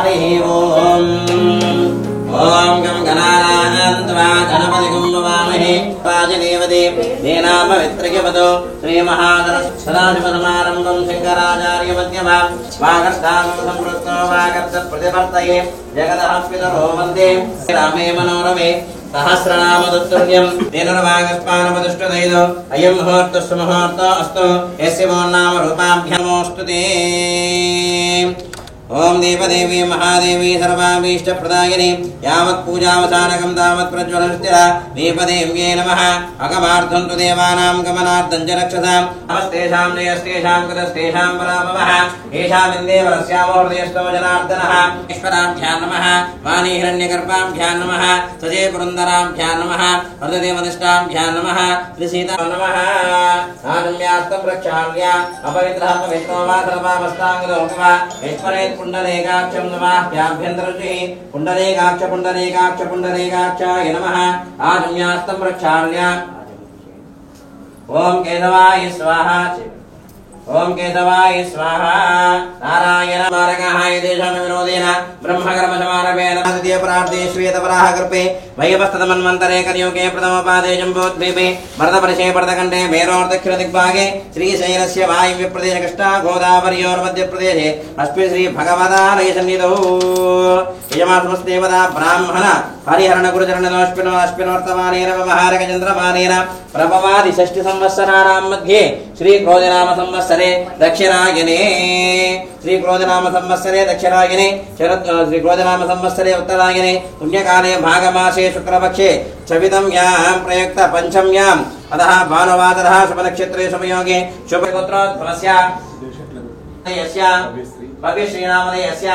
हरि ओम ओम गम गणानान्त्वा गणपतिगुं नमामहे वाजिदेवदेव देनाम वित्रयवदो श्री महादर सदाशिवसमारम्भं शङ्कराचार्यमध्यमां वागर्धागं संवृत्तो वागर्ध प्रतिवर्तये जगतः पितरो वन्दे रामे मनोरमे सहस्रनामदुत्तुल्यं तेनुर्वागस्पानपदुष्टदैदो अयं मुहूर्तस्य मुहूर्तो अस्तु यस्य नाम रूपाभ्यमोऽस्तु ते ओम देवदेवी महादेवी सर्वाभीष्टप्रदायिनी यावत् पूजावसानकं तावत् प्रज्वलस्थिरा देवदेव्यै नमः अगमार्थं तु देवानां गमनार्थं च रक्षसां नमस्तेषां नयस्तेषां कृतस्तेषां पराभवः येषामिन्देवरस्यामो हृदयस्थो जनार्दनः ईश्वराभ्यां नमः वाणीहिरण्यगर्भाभ्यां नमः सजय पुरन्दराभ्यां नमः हृदयदेवनिष्ठाभ्यां नमः श्रीसीता नमः आनम्यास्तं प्रक्षाल्य अपवित्रः पवित्रो वा सर्वावस्थाङ्गतो वा ईश्वरे पुंडरीकाक्षं नमाभ्यन्तरजुः पुंडरीकाक्ष पुंडरीकाक्ष पुंडरीकाक्षाय नमः आजम्यास्तं प्रक्षाल्य ओम केशवाय स्वाहा ओम केशवाय स्वाहा नारायण मार्गः यदेषां विरोधेन ब्रह्मकर्मसमारभेन तृतीय प्रार्थे श्वेतवराह कृपे वैवस्तमन्वन्तरे कलियुगे प्रथमपादे जम्बोद्वीपे भरतवर्षे भरतखण्डे मेरोर्दक्षिणदिग्भागे श्रीशैलस्य वायव्यप्रदेशे कृष्णा गोदावर्योर्मध्यप्रदेशे अस्मिन् श्री भगवदालयसन्निधौ यजमानस्देवता ब्राह्मण हरिहरण गुरुचरणोऽस्मिन् व्यवहारकचन्द्रमानेन प्रभवादि षष्टि संवत्सराणां मध्ये श्री क्रोधनाम संवत्सरे दक्षिणायने श्री क्रोधनाम संवत्सरे दक्षिणायने श्री क्रोधनाम संवत्सरे उत्तरायणे पुण्यकाले भागमासे शुक्लपक्षे चवितम्यां प्रयुक्त पंचम्यां अतः भानुवासरः शुभनक्षत्रे शुभयोगे शुभगोत्रोद्भवस्य भव्य श्रीनामधेयस्य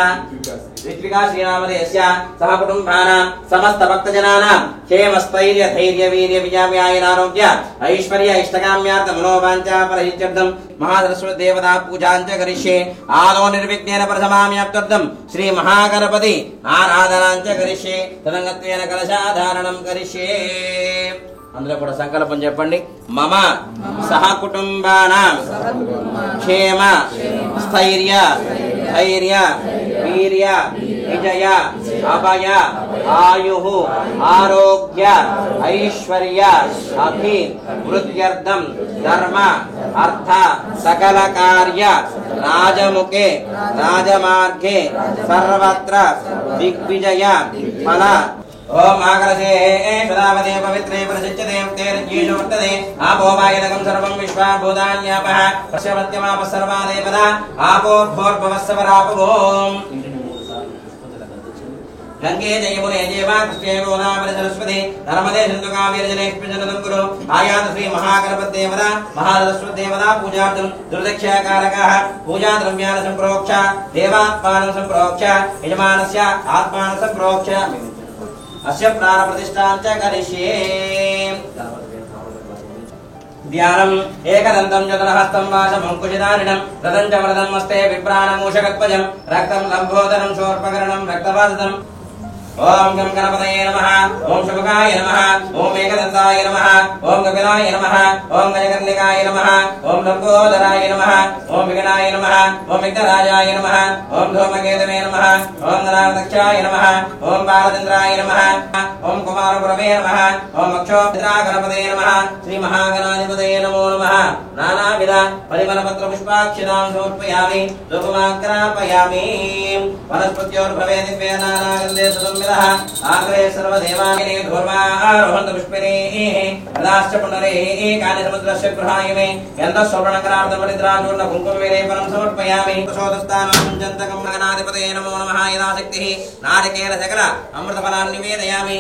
ऋत्विका श्रीनामधेयस्य सह कुटुम्बानां समस्त भक्तजनानां क्षेमस्थैर्य धैर्य वीर्य विजयारोग्य ऐश्वर्य इष्टकाम्यार्थ मनोवाञ्छा परहित्यर्थं महासरस्वती देवता पूजां च करिष्ये आदौ निर्विघ्नेन प्रथमाम्याप्त्यर्थं श्री महागणपति आराधनां च करिष्ये तदङ्गत्वेन कलशाधारणं करिष्ये अंदर కూడా సంకల్పం చెప్పండి మమ సహ కుటుంబానాం క్షేమ స్థైర్య ధైర్య వీర్య విజయ అభయ ఆయుః ఆరోగ్య ఐశ్వర్య అభివృద్ధ్యర్థం ధర్మ అర్థ సకల కార్య రాజముఖే రాజమార్గే సర్వత్ర దిగ్విజయ ఫల ओम आकर्षे सदावदे पवित्रे प्रसिद्धते तेरज्येषु वर्तते आपो वायुनकं सर्वं विश्वाभूतान्यापः पश्यवत्यमापः सर्वा देवता आपो भोर्भवस्सवरापभोम् गंगे जयमुने जयवा कृष्णे गोदावरी सरस्वती नर्मदे सिन्धु कावेरी जलेस्मिन् जलतं कुरु आयात श्री महागणपति देवता महासरस्वती देवता पूजार्थं दुर्दक्षकारकः पूजा द्रव्यान् सम्प्रोक्ष देवात्मानं सम्प्रोक्ष यजमानस्य आत्मानं सम्प्रोक्ष अस्य प्राण प्रतिष्ठां च करिष्ये ध्यानम् एकदन्तं चतुर्हस्तं वासमङ्कुशिधारिणं रतं च वरदं हस्ते विप्राणमूषकध्वजं रक्तं लम्बोदरं शोर्पकरणं रक्तवासदम् ओम गं गणपतये नमः ओम शुभकाय नमः ओम एकदन्ताय नमः ओम कपिलाय नमः ओम गजकर्णिकाय नमः ओम लंबोदराय नमः ओम विघ्नाय नमः ओम विघ्नराजाय नमः ओम धूमकेतवे नमः ओम नराधक्षाय नमः ओम बालचन्द्राय नमः ओम कुमारगुरवे नमः ओम अक्षोभद्रा गणपतये नमः श्री महागणाधिपतये नमो नमः नानाविध परिमलपत्र पुष्पाक्षितां समर्पयामि धूपमाग्रापयामि वनस्पत्योर्भवे दिव्ये नानागन्धे आग्रे सर्वदेवानि धूर्वारोहन्त पुष्पिने रदाश्च पुण्डरे एकानि समुद्रस्य गृहायमे गन्धस्वर्णकरार्धमणिद्राचूर्ण कुङ्कुमविलेपनं समर्पयामि प्रसोदस्थानं जन्तकं गणाधिपतये नमो नमः यदाशक्तिः नारिकेल सकल अमृतफलान् निवेदयामि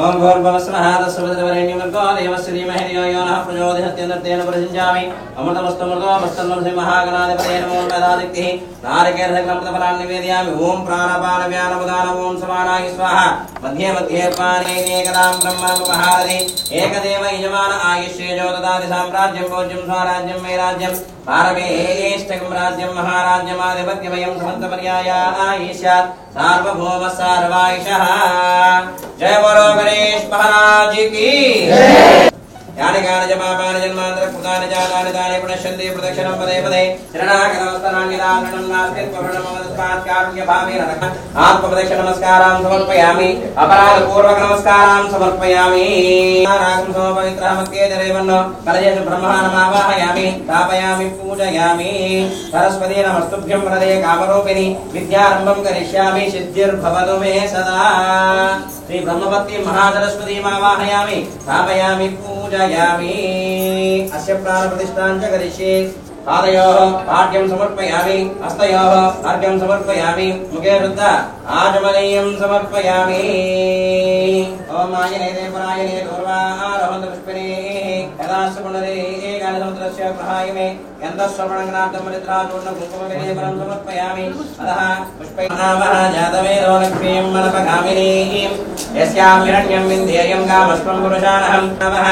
ओम भूर्भुवस्सुवः तस्सवितुर्वरेण्यं भर्गो देवस्य धीमहि धियो यो नः प्रचोदयात् तेन प्रसिञ्चामि अमृतमस्तु मृतोमस्तन्नं श्री महागणाधिपतये नमो नमः यदाशक्तिः नारिकेल सकल अमृतफलान् निवेदयामि ओम प्राणपानव्यानमुदान ओम समानाय स्वाहा मध्ये मध्ये पानेनेकदां ब्रह्ममुपहारति एकदेव यजमान आयुष्येजो ददाति साम्राज्यं भोज्यं स्वराज्यं मे राज्यं पारमेष्टकं राज्यं महाराज्यमाधिपत्यमयं समन्तपर्याया आयुष्यात् सार्वभौम सर्वायुषः जय बोलो गणेश महाराज की जय। यानि कानि च पापानि जन्मान्तरं कृतानि जातानि तानि पुनश्यन्ति प्रदक्षिणं पदे पदे शरणागतवस्तनाङ्गिदारणं नास्ति त्वरणमवदस्मात् कारुण्यभावेन आत्मप्रदक्षिणनमस्कारान् समर्पयामि अपराधपूर्वक नमस्कारान् समर्पयामि नारागं समपवित्रः मध्ये जरेवन्नो कलयेषु ब्रह्माणमावाहयामि स्थापयामि पूजयामि सरस्वती नमस्तुभ्यं वरदे कामरूपिणि विद्यारम्भं करिष्यामि सिद्धिर्भवतु मे सदा श्री ब्रह्मवती महासरस्वती आवाहयामि स्थापयामि पूजयामि अस्य प्राणप्रतिष्ठां च करिष्ये पादयोः पाद्यं समर्पयामि हस्तयोः अर्घ्यं समर्पयामि मुखे शुद्ध आचमनीयं समर्पयामि ओम आयने परायणे दूर्वारोहन्त पुष्पिने यदाश्रवणरे एकादशमुद्रस्य प्रहायमे यन्तश्रवणग्नार्थं परित्राचूर्ण कुङ्कुमविले परं समर्पयामि अतः पुष्पैर्नामः जातवेदो लक्ष्मीं मनपगामिनीं यस्यां हिरण्यं विन्ध्येयं कामस्त्वं पुरुषाणहं नमः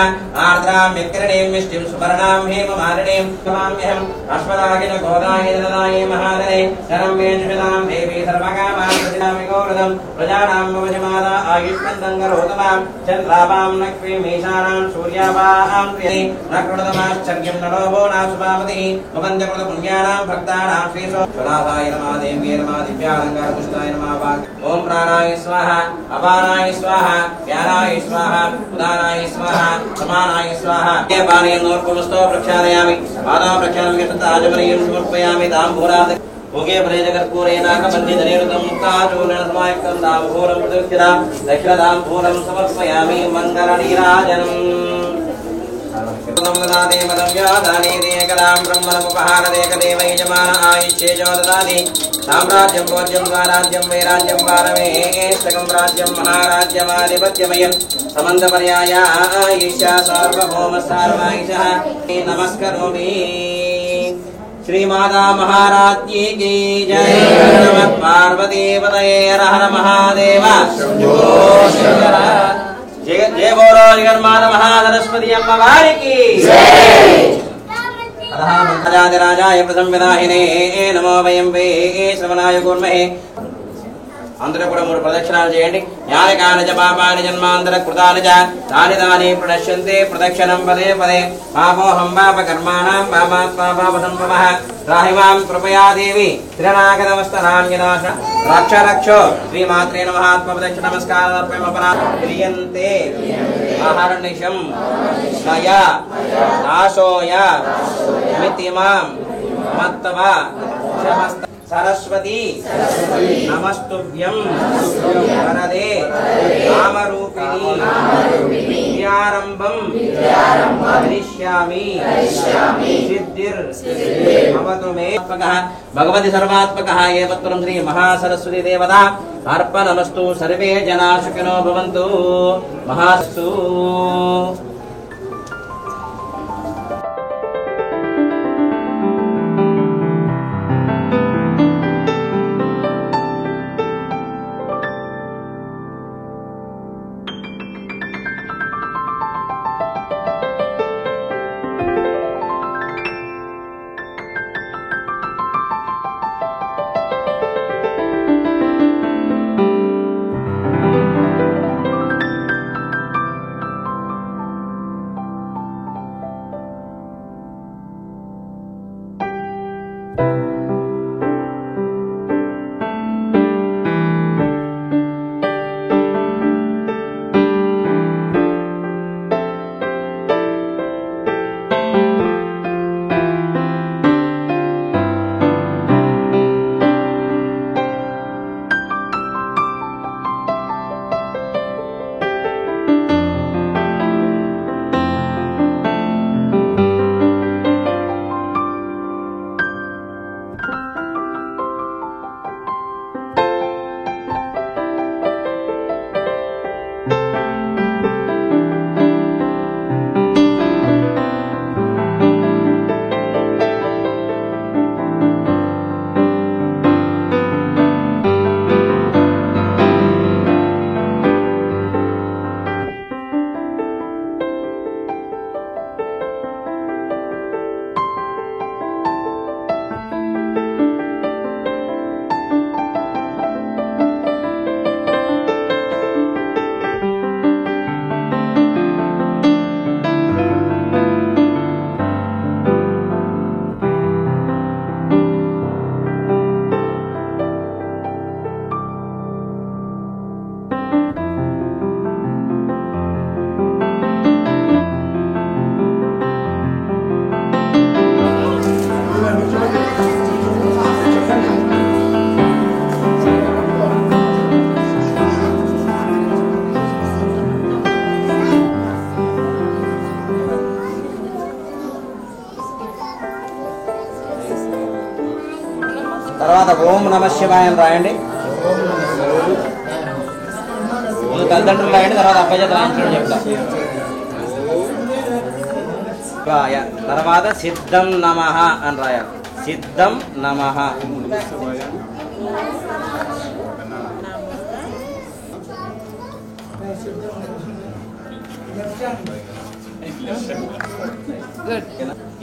आर्द्रां व्यक्तिरणीं मिष्टिं सुवर्णां हेममालिनीं नमाम्यहम् अश्वरागिन गोदायिनदाये महादने शरं मे जुषतां देवी सर्वकामां प्रजामि गौरदं प्रजानां भवजमादा आयुष्मन्दं करोतमां चन्द्रापां लक्ष्मीं ईशानां सूर्यापां प्रिये नकृतमाश्चर्यं नरोभो नासुपामतिः मुकन्दकृतपुण्यानां भक्तानां श्रीसो सुनाथाय नमः देव्ये नमः दिव्यालङ्कारभूषिताय नमः ॐ प्राणाय स्वाहा अपानाय स्वाहा ज्ञानाय स्वाहा उदानाय स्वाहा समानाय स्वाहा ये पानीयन्नोर्पुमस्तो प्रक्षालयामि पादौ प्रक्षालयामि तदाजमनीयं समर्पयामि ताम्बूलात् ओके प्रेजकर्पूरेणाकबन्धिधनेरुतं मुक्ताचूर्णेन समायुक्तं ताम्बूलं प्रदक्षिणां दक्षिणताम्बूलं समर्पयामि मङ्गलनीराजनम् ददाति मदव्यादानि देकलां ब्रह्मणमुपहारदेकदेव यजमान आयुष्ये च ददाति साम्राज्यं भोज्यं स्वाराज्यं वैराज्यं पारमेष्टकं राज्यं महाराज्यमाधिपत्यमयं समन्तपर्याय ईशा सार्वभौमसार्वाईशः नमस्करोमि श्रीमाता महाराज्ञी की जय नमः पार्वती पतये हर हर महादेव जय बोलो जगन्माता महासरस्वती अम्मा वारी की जय राजाय प्रथम विदाहिने नमो वयं वे श्रवणाय कुर्महे అందరూ కూడా మూడు ప్రదక్షిణాలు చేయండి జ్ఞాని కాని చ పాపాని జన్మాంతర కృతాని చ తాని తాని ప్రణశ్యంతే ప్రదక్షిణం పదే పదే పాపోహం పాప కర్మాణం పాపాత్మా పాప సంభవః రాహిమాం కృపయా దేవి త్రినాగతమస్తనాన్యనాశ రక్ష రక్షో శ్రీమాత్రే నమః ఆత్మ ప్రదక్షిణ నమస్కారార్పయమపరా క్రియంతే ఆహర్నిశం దయ నాశోయ మితిమాం మత్తవ సమస్త सरस्वती नमस्तुभ्यं वरदे कामरूपिणी विद्यारम्भं करिष्यामि सिद्धिर्भवतु मे भगवति सर्वात्मकः एव त्वं श्री महासरस्वती देवता अर्पणमस्तु सर्वे जनाः सुखिनो भवन्तु महास्तु ఓం నమ శివాయ అని రాయండి. ముందు తల్లిదండ్రులు రాయండి, తర్వాత అబ్బాయి చేత రాయించడం చెప్తా. తర్వాత సిద్ధం నమః అని రాయాలి. సిద్ధం నమః.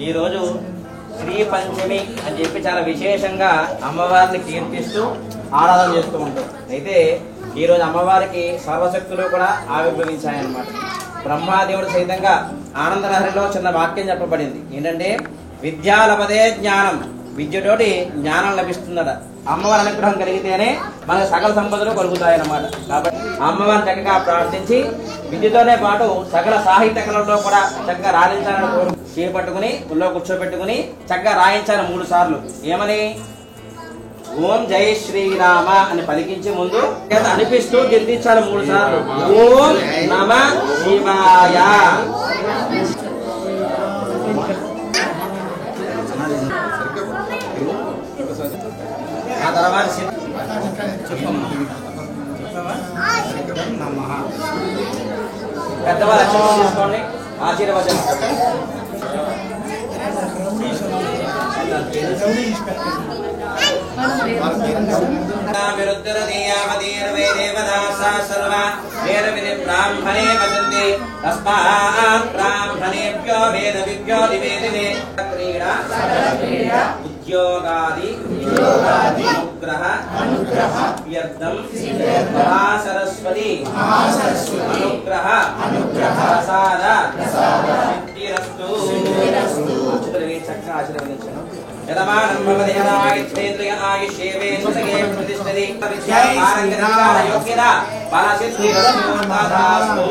ఈరోజు శ్రీ పంచమి అని చెప్పి చాలా విశేషంగా అమ్మవారిని కీర్తిస్తూ ఆరాధన చేస్తూ ఉంటాం. అయితే ఈరోజు అమ్మవారికి సర్వశక్తులు కూడా ఆవిర్భవించాయన్నమాట. బ్రహ్మాదేవుడు సైతంగా ఆనందలహరిలో చిన్న వాక్యం చెప్పబడింది. ఏంటంటే విద్యాలపదే జ్ఞానం, విద్యతోటి జ్ఞానం లభిస్తుందట. అమ్మవారి అనుగ్రహం కలిగితేనే మనకు సకల సంపదలు కలుగుతాయన్నమాట. కాబట్టి అమ్మవారిని చక్కగా ప్రార్థించి విద్యతోనే పాటు సకల సాహిత్య కళల్లో కూడా చక్కగా రాణించాలని కోరు చేపట్టుకుని ఉల్లో కూర్చోబెట్టుకుని చక్కగా రాయించాలి 3 సార్లు. ఏమని? ఓం జై శ్రీరామ అని పలికించి ముందు అనిపిస్తూ గిర్దించాలి 3 సార్లు. ఓం నమ శివాయ. ఆ తర్వాత పెద్దవాళ్ళు అక్షరం తీసుకోండి, ఆశీర్వచనం. బ్రాహ్మణే వసంతి తస్మాత్ బ్రాహ్మణేభ్యో వేద విద్యో నివేదినే క్రీడా ఉద్యోగాది అనుగ్రహ వ్యర్థం మహాసరస్వతి అనుగ్రహ ప్రసాద సిద్ధిరస్తు. చక్కగా ఆశీర్వదించను. యజమానం భవతి యదాయిత్రేంద్రియ ఆయుష్యేవేంద్రియే ప్రతిష్ఠతి విద్యా ఆరోగ్య యోగ్యత ఫల సిద్ధిరస్తు.